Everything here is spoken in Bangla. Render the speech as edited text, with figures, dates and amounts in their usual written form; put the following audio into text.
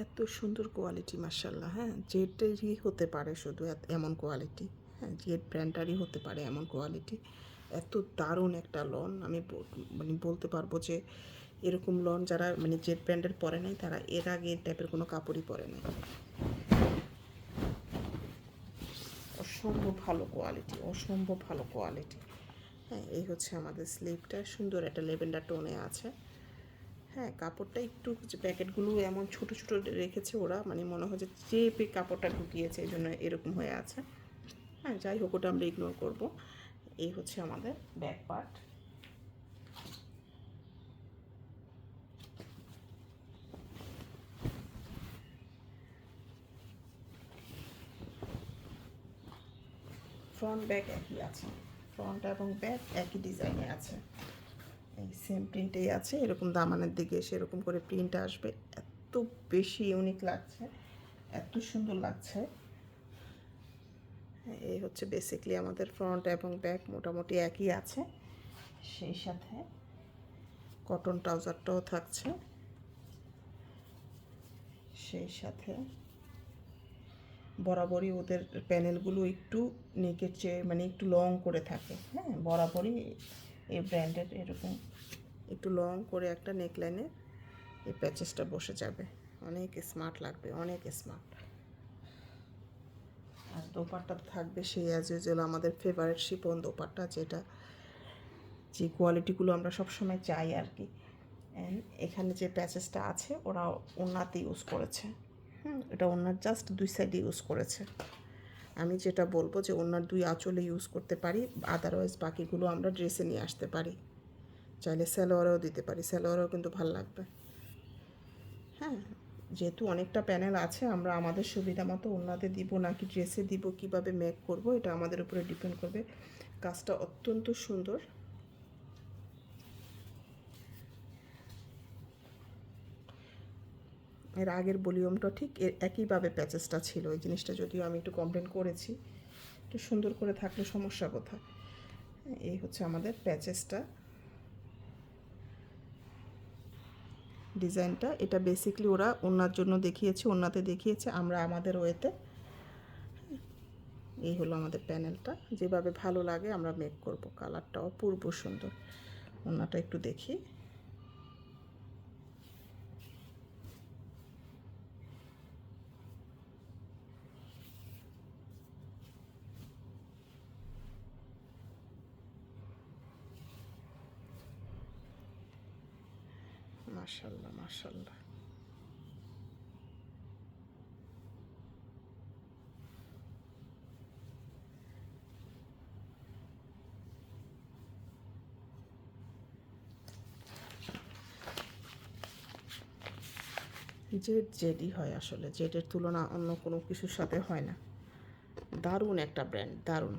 এত সুন্দর কোয়ালিটি মাশাআল্লাহ। হ্যাঁ, জেডেরই হতে পারে শুধু এমন কোয়ালিটি। হ্যাঁ, জেড ব্র্যান্ডারই হতে পারে এমন কোয়ালিটি। এত দারুণ একটা লন আমি মানে বলতে পারবো যে এরকম লন যারা মানে জেড ব্র্যান্ডের পরে নাই তারা এর আগে এই টাইপের কোনো কাপড়ই পরে নাই। অসম্ভব ভালো কোয়ালিটি, অসম্ভব ভালো কোয়ালিটি। হ্যাঁ, এই হচ্ছে আমাদের স্লিভটা, সুন্দর একটা লেভেন্ডার টোনে আছে। হ্যাঁ, কাপড়টা একটু যে প্যাকেটগুলো এমন ছোট ছোট রেখেছে ওরা, মানে মনে হয় যে চেপে কাপড়টা ঢুকিয়েছে, এই জন্য এরকম হয়ে আছে। হ্যাঁ, যাই হোক ওটা আমরা ইগনোর করবো। এই হচ্ছে আমাদের ব্যাক পার্ট। ফ্রন্ট ব্যাক একই আছে, ফ্রন্ট এবং ব্যাক একই ডিজাইনে আছে, এই সেম প্রিন্টেই আছে। এরকম দামানের দিকে সেরকম করে প্রিন্ট আসবে, এত বেশি ইউনিক লাগছে, এত সুন্দর লাগছে। এই হচ্ছে বেসিকলি আমাদের ফ্রন্ট এবং ব্যাক মোটামুটি একই আছে। সেই সাথে কটন ট্রাউজারটাও থাকছে, সেই সাথে বরাবরই ওদের প্যানেলগুলো একটু নেকের চেয়ে মানে একটু লং করে থাকে। হ্যাঁ, বরাবরই এই ব্র্যান্ডের এরকম একটু লং করে একটা নেকলাইনে এই প্যাচেসটা বসে যাবে, অনেক স্মার্ট লাগবে, অনেক স্মার্ট। আর দোপাট্টা থাকবে সেই অ্যাজ ইউজুয়াল আমাদের ফেভারিট শিপন দোপাট্টা, যেটা যে কোয়ালিটিগুলো আমরা সবসময় চাই আর কি। অ্যান্ড এখানে যে প্যাচেসটা আছে ওরা ওড়নাতে ইউজ করেছে। এটা ওড়নার জাস্ট দুই সাইডে ইউজ করেছে। আমি যেটা বলবো যে ওড়নার দুই আঁচলে ইউজ করতে পারি, আদারওয়াইজ বাকিগুলো আমরা ড্রেসে নিয়ে আসতে পারি, চাইলে সালোয়ারেও দিতে পারি, সালোয়ারেও কিন্তু ভালো লাগবে। হ্যাঁ, যেহেতু অনেকটা প্যানেল আছে, আমরা আমাদের সুবিধা মতো ওড়নাতে দিব নাকি ড্রেসে দিব, কিভাবে মেক করব, এটা আমাদের উপরে ডিপেন্ড করবে। কাজটা অত্যন্ত সুন্দর। এর আগের ভলিউমটা ঠিক একইভাবে প্যাচেসটা ছিল, এই জিনিসটা যদিও আমি একটু কমপ্লেন করেছি, একটু সুন্দর করে থাকলে সমস্যা কোথায়। এই হচ্ছে আমাদের প্যাচেসটা, ডিজাইনটা। এটা বেসিকলি ওরা ওড়নার জন্য দেখিয়েছে, ওড়নাতে দেখিয়েছে, আমরা আমাদের ওয়েতে। এই হলো আমাদের প্যানেলটা, যেভাবে ভালো লাগে আমরা মেক করব। কালারটা অপূর্ব সুন্দর। ওড়নাটা একটু দেখি, মাশাল্লাহ মাশাল্লাহ। জেড জেডই হয় আসলে, জেডের তুলনা অন্য কোনো কিছুর সাথে হয় না। দারুণ একটা ব্র্যান্ড, দারুণ।